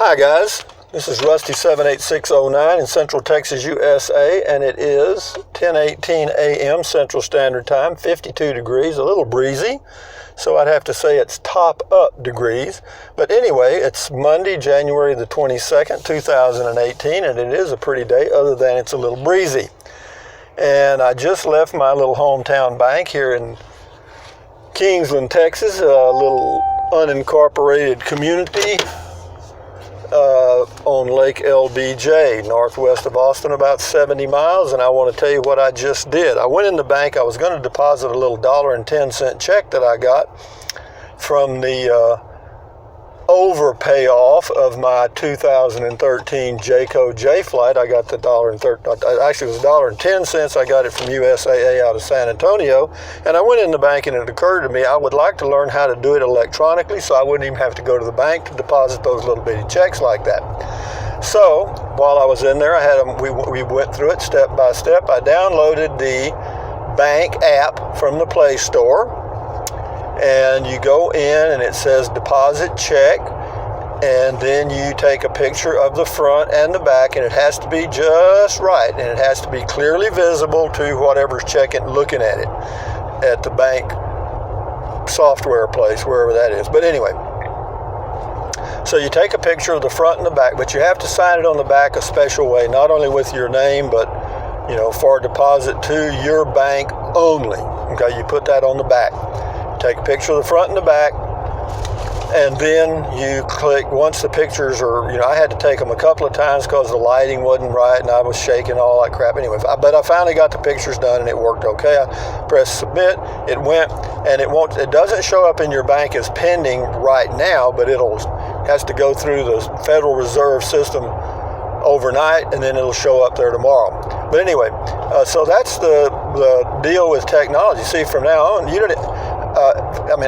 Hi guys, this is Rusty78609 in Central Texas, USA, and it is 10:18 a.m. Central Standard Time, 52 degrees, a little breezy, so I'd have to say it's top up degrees. But anyway, it's Monday, January the 22nd, 2018, and it is a pretty day other than it's a little breezy. And I just left my little hometown bank here in Kingsland, Texas, a little unincorporated community on Lake LBJ, northwest of Austin, about 70 miles, and I want to tell you what I just did. I went in the bank. I was going to deposit a little $1.10 check that I got from the over payoff of my 2013 Jayco J flight. I got the actually it was $1.10. I got it from USAA out of San Antonio, and I went in the bank, and it occurred to me I would like to learn how to do it electronically, so I wouldn't even have to go to the bank to deposit those little bitty checks like that. So while I was in there, we went through it step by step. I downloaded the bank app from the Play Store. And you go in and it says deposit check, and then you take a picture of the front and the back, and it has to be just right, and it has to be clearly visible to whatever's looking at it at the bank software place, wherever that is. But anyway, so you take a picture of the front and the back, but you have to sign it on the back a special way, not only with your name, but for deposit to your bank only. Okay, you put that on the back. Take a picture of the front and the back, and then you click. Once the pictures are, I had to take them a couple of times because the lighting wasn't right and I was shaking all that crap. Anyway, but I finally got the pictures done and it worked okay. I pressed submit, it went, and it doesn't show up in your bank as pending right now, but it has to go through the Federal Reserve system overnight, and then it'll show up there tomorrow. But anyway, so that's the deal with technology. See, from now on,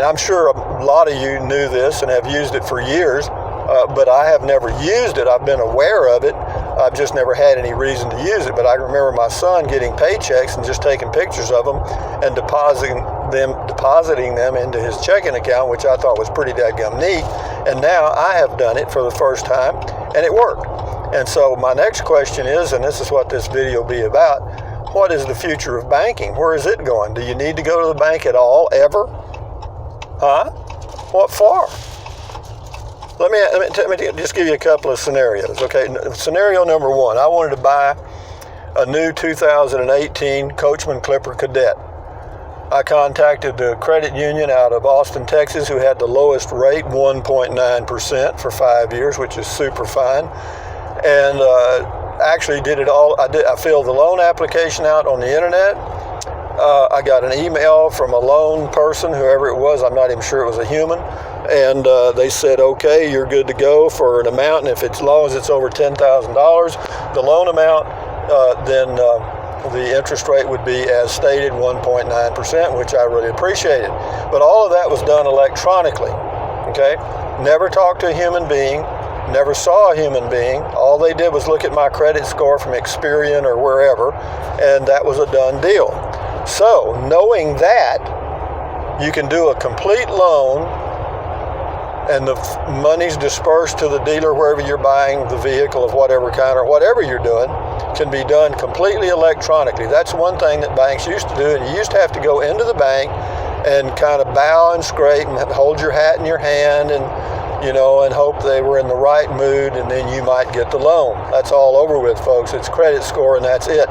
I'm sure a lot of you knew this and have used it for years, but I have never used it. I've been aware of it. I've just never had any reason to use it. But I remember my son getting paychecks and just taking pictures of them and depositing them into his checking account, which I thought was pretty dadgum neat. And now I have done it for the first time, and it worked. And so my next question is, and this is what this video will be about, what is the future of banking? Where is it going? Do you need to go to the bank at all, ever? Huh? What for? Let me just give you a couple of scenarios. Okay, scenario number one, I wanted to buy a new 2018 Coachman Clipper Cadet. I contacted the credit union out of Austin, Texas, who had the lowest rate, 1.9% for 5 years, which is super fine. And actually did it all. I filled the loan application out on the internet. I got an email from a loan person, whoever it was. I'm not even sure it was a human. And they said, okay, you're good to go for an amount. And if it's, as long as it's over $10,000, the loan amount, then the interest rate would be as stated, 1.9%, which I really appreciated. But all of that was done electronically. Okay, never talked to a human being. Never saw a human being. All they did was look at my credit score from Experian or wherever, and that was a done deal. So, knowing that, you can do a complete loan, and the money's dispersed to the dealer wherever you're buying the vehicle of whatever kind or whatever you're doing, can be done completely electronically. That's one thing that banks used to do, and you used to have to go into the bank and kind of bow and scrape and hold your hat in your hand and hope they were in the right mood, and then you might get the loan. That's all over with, folks. It's credit score, and that's it.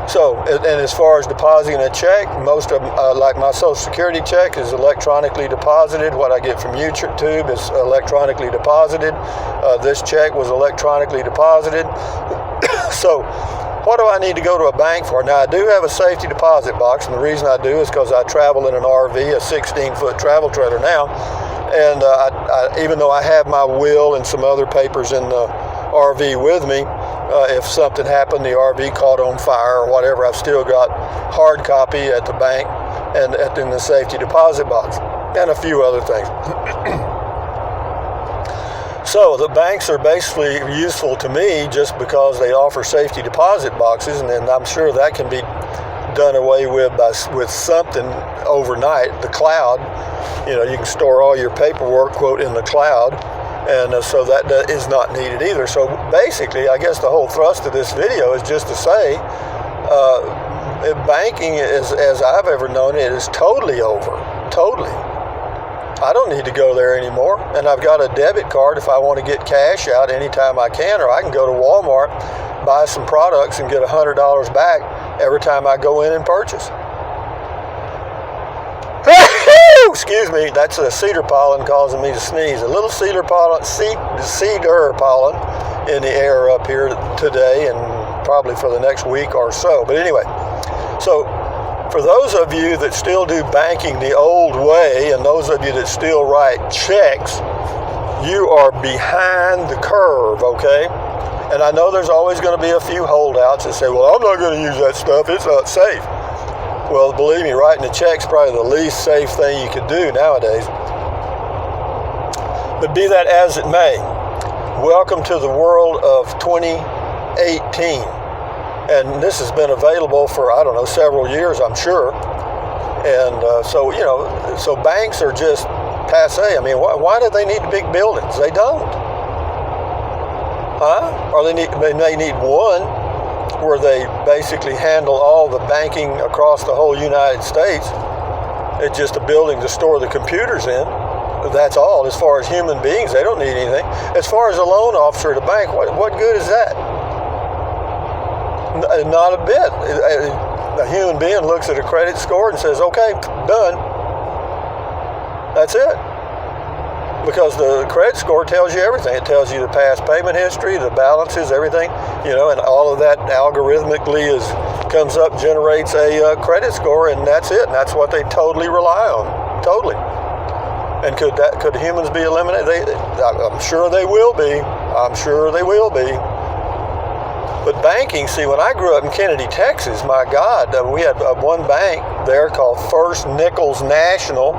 So, and as far as depositing a check, most of them, like my Social Security check, is electronically deposited. What I get from YouTube is electronically deposited. This check was electronically deposited. So, what do I need to go to a bank for? Now, I do have a safety deposit box, and the reason I do is because I travel in an RV, a 16-foot travel trailer now. And even though I have my will and some other papers in the RV with me, if something happened, the RV caught on fire or whatever, I've still got hard copy at the bank and in the safety deposit box, and a few other things. So the banks are basically useful to me just because they offer safety deposit boxes, and then I'm sure that can be done away with something overnight. The cloud, you can store all your paperwork, quote, in the cloud, And so that is not needed either. So basically, I guess the whole thrust of this video is just to say, banking, as I've ever known it, is totally over. Totally. I don't need to go there anymore. And I've got a debit card if I want to get cash out anytime I can, or I can go to Walmart, buy some products, and get $100 back every time I go in and purchase. Excuse me, that's a cedar pollen causing me to sneeze. A little cedar pollen in the air up here today and probably for the next week or so. But anyway, so for those of you that still do banking the old way and those of you that still write checks, you are behind the curve, okay? And I know there's always going to be a few holdouts that say, well, I'm not going to use that stuff, it's not safe. Well, believe me, writing a check's probably the least safe thing you could do nowadays. But be that as it may, welcome to the world of 2018. And this has been available for, I don't know, several years, I'm sure. And so banks are just passe. I mean, why do they need big buildings? They don't. Huh? Or they need one where they basically handle all the banking across the whole United States. It's just a building to store the computers in. That's all. As far as human beings, they don't need anything. As far as a loan officer at a bank, what good is that? Not a bit. A human being looks at a credit score and says, okay, done. That's it. Because the credit score tells you everything. It tells you the past payment history, the balances, everything, and all of that algorithmically comes up, generates a credit score, and that's it. And that's what they totally rely on. Totally. And could humans be eliminated? I'm sure they will be. I'm sure they will be. But banking, see, when I grew up in Kennedy, Texas, my God, we had one bank there called First Nichols National,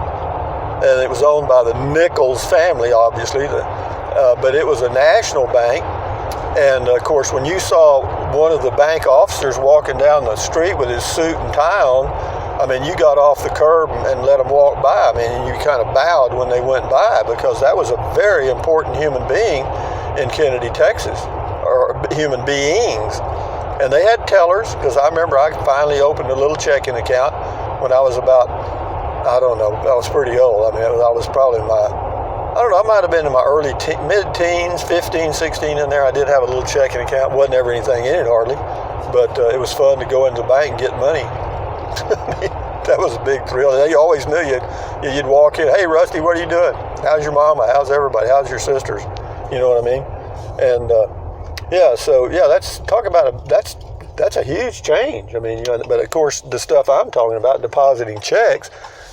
and it was owned by the Nichols family, obviously, but it was a national bank. And, of course, when you saw one of the bank officers walking down the street with his suit and tie on, I mean, you got off the curb and let them walk by. I mean, you kind of bowed when they went by because that was a very important human being in Kennedy, Texas. Or human beings. And they had tellers, because I remember I finally opened a little checking account when I was about, I don't know, I was pretty old. I mean, I was probably I might have been in my early mid-teens, 15, 16 in there. I did have a little checking account. Wasn't ever anything in it hardly, but it was fun to go into the bank and get money. That was a big thrill. They always knew you'd walk in, hey, Rusty, what are you doing? How's your mama? How's everybody? How's your sisters? You know what I mean? And, that's a huge change. I mean, but of course, the stuff I'm talking about, depositing checks,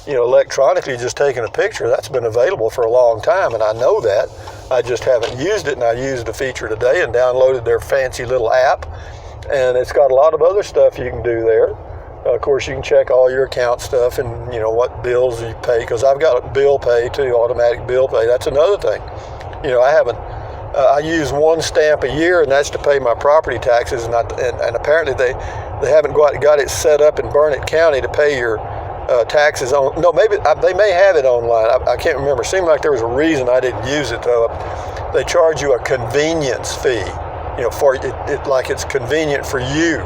electronically, just taking a picture, that's been available for a long time, and I know that. I just haven't used it, and I used the feature today and downloaded their fancy little app, and it's got a lot of other stuff you can do there. Of course, you can check all your account stuff and, what bills you pay, because I've got bill pay too, automatic bill pay. That's another thing. I use one stamp a year, and that's to pay my property taxes. And apparently they haven't got it set up in Burnett County to pay your taxes on. No, maybe they may have it online. I can't remember. It seemed like there was a reason I didn't use it though. They charge you a convenience fee, for it like it's convenient for you.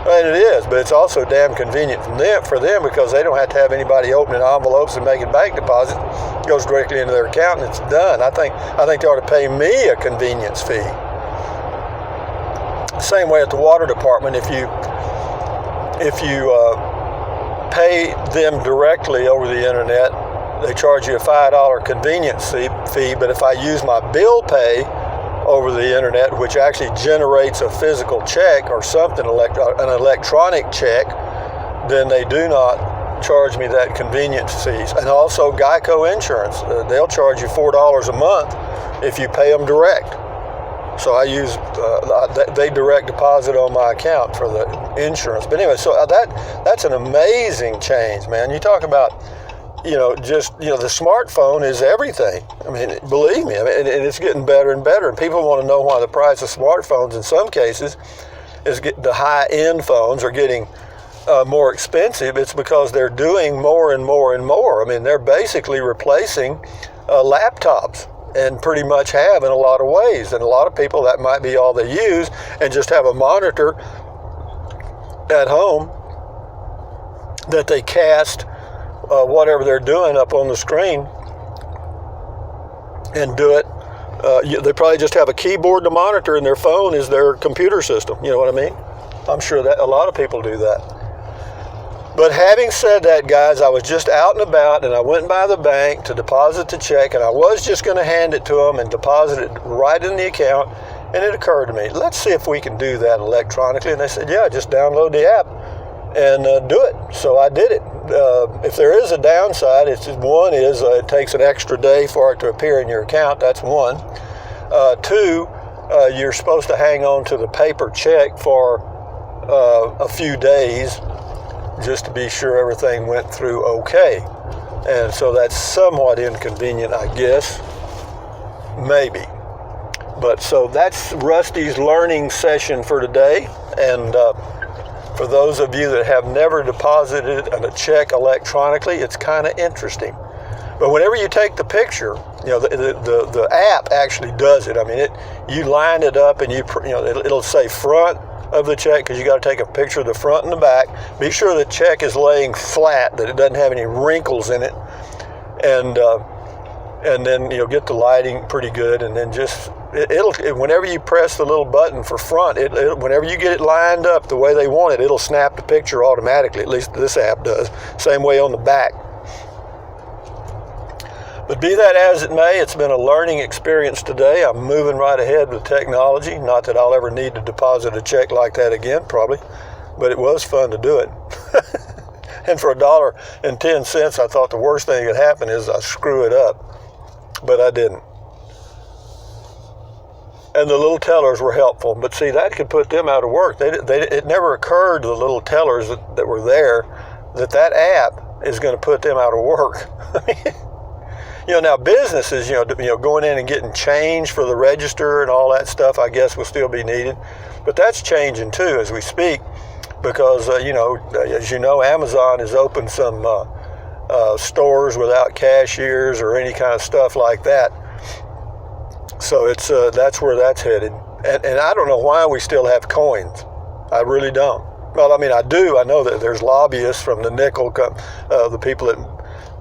And it is, but it's also damn convenient for them because they don't have to have anybody opening envelopes and making bank deposits. It goes directly into their account and it's done. I think they ought to pay me a convenience fee. Same way at the water department. If you pay them directly over the internet, they charge you a $5 convenience fee. But if I use my bill pay over the internet, which actually generates a physical check or something, an electronic check, then they do not charge me that convenience fees. And also Geico Insurance, they'll charge you $4 a month if you pay them direct. So I use, they direct deposit on my account for the insurance. But anyway, so that's an amazing change, man. You talk about, the smartphone is everything. I mean, believe me, and it's getting better and better. And people want to know why the price of smartphones in some cases the high-end phones are getting more expensive. It's because they're doing more and more and more. I mean, they're basically replacing laptops. and pretty much have in a lot of ways. And a lot of people, that might be all they use, and just have a monitor at home that they cast whatever they're doing up on the screen and do it. They probably just have a keyboard to monitor, and their phone is their computer system. You know what I mean? I'm sure that a lot of people do that. But having said that, guys, I was just out and about, and I went by the bank to deposit the check, and I was just going to hand it to them and deposit it right in the account, and it occurred to me, let's see if we can do that electronically. And they said, yeah, just download the app and do it. So I did it. If there is a downside, one is it takes an extra day for it to appear in your account. That's one. Two, you're supposed to hang on to the paper check for a few days just to be sure everything went through okay. And so that's somewhat inconvenient, I guess. Maybe. But so that's Rusty's learning session for today. And for those of you that have never deposited a check electronically, it's kind of interesting. But whenever you take the picture, the app actually does it. I mean, you line it up, and it'll say front of the check, because you got to take a picture of the front and the back. Be sure the check is laying flat, that it doesn't have any wrinkles in it, and then you'll get the lighting pretty good. And then whenever you press the little button for front, whenever you get it lined up the way they want it, it'll snap the picture automatically. At least this app does. Same way on the back. But be that as it may, it's been a learning experience today. I'm moving right ahead with technology. Not that I'll ever need to deposit a check like that again, probably, but it was fun to do it. And for $1.10, I thought the worst thing that could happen is I screw it up, but I didn't. And the little tellers were helpful, but see, that could put them out of work. It never occurred to the little tellers that were there that app is going to put them out of work. Now businesses, going in and getting change for the register and all that stuff, I guess will still be needed. But that's changing too as we speak, because, as you know, Amazon has opened some stores without cashiers or any kind of stuff like that. So that's where that's headed. And I don't know why we still have coins. I really don't. Well, I mean, I do. I know that there's lobbyists from the nickel, the people that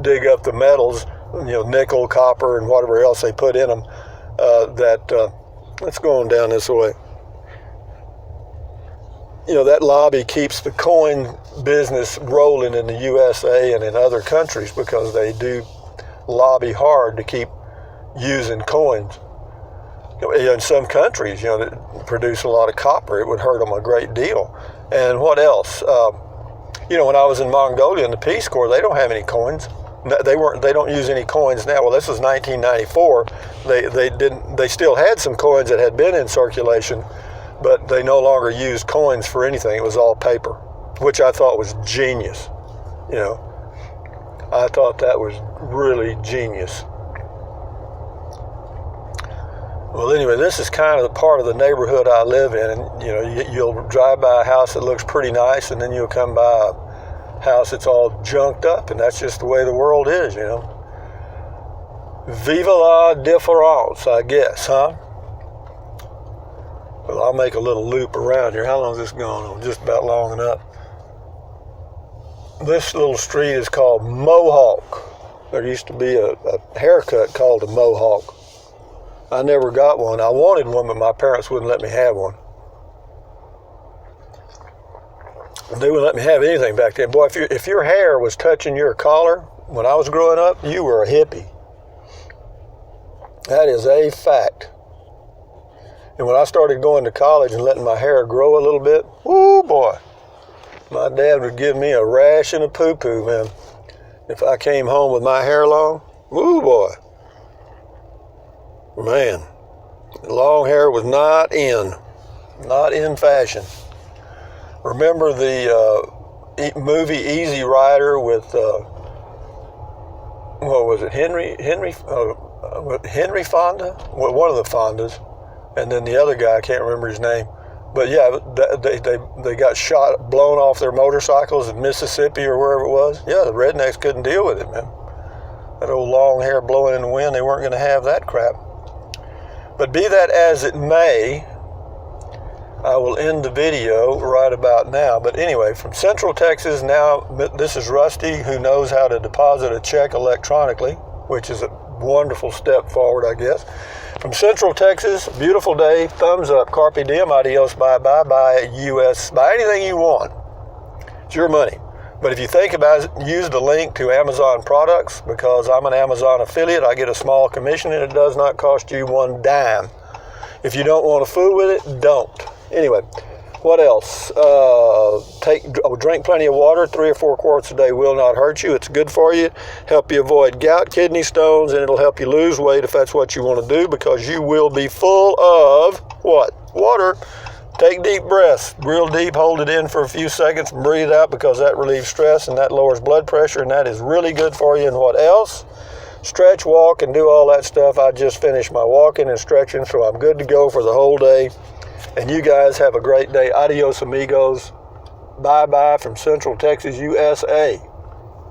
dig up the metals, nickel, copper, and whatever else they put in them, let's go on down this way. That lobby keeps the coin business rolling in the USA and in other countries, because they do lobby hard to keep using coins. In some countries, that produce a lot of copper, it would hurt them a great deal. And what else? When I was in Mongolia in the Peace Corps, they don't have any coins. They don't use any coins now. Well, this was 1994. They still had some coins that had been in circulation, but they no longer used coins for anything. It was all paper, which I thought was genius. I thought that was really genius. Well, anyway, this is kind of the part of the neighborhood I live in, and you'll drive by a house that looks pretty nice, and then you'll come by a house that's all junked up, and that's just the way the world is, Vive la différence, I guess, huh? Well, I'll make a little loop around here. How long is this going on? Just about long enough. This little street is called Mohawk. There used to be a haircut called a Mohawk. I never got one. I wanted one, but my parents wouldn't let me have one. They wouldn't let me have anything back then. Boy, if your hair was touching your collar when I was growing up, you were a hippie. That is a fact. And when I started going to college and letting my hair grow a little bit, whoo boy, my dad would give me a rash and a poo-poo, man. If I came home with my hair long, whoo boy. Man, long hair was not in fashion. Remember the movie Easy Rider with what was it? Henry Fonda? Well, one of the Fondas, and then the other guy, I can't remember his name. But yeah, they got blown off their motorcycles in Mississippi or wherever it was. Yeah, the rednecks couldn't deal with it, man. that old long hair blowing in the wind, they weren't going to have that crap. But be that as it may, I will end the video right about now. But anyway, from Central Texas, now this is Rusty, who knows how to deposit a check electronically, which is a wonderful step forward, I guess. From Central Texas, beautiful day, thumbs up, carpe diem, adios, bye-bye, buy US, buy anything you want. It's your money. But if you think about it, use the link to Amazon products, because I'm an Amazon affiliate. I get a small commission, and it does not cost you one dime. If you don't want to fool with it, don't. Anyway, what else? Drink plenty of water. 3 or 4 quarts a day will not hurt you. It's good for you. Help you avoid gout, kidney stones, and it'll help you lose weight if that's what you want to do, because you will be full of what? Water. Take deep breaths, real deep, hold it in for a few seconds, and breathe out, because that relieves stress and that lowers blood pressure, and that is really good for you. And what else? Stretch, walk, and do all that stuff. I just finished my walking and stretching, so I'm good to go for the whole day. And you guys have a great day. Adios, amigos. Bye-bye from Central Texas, USA.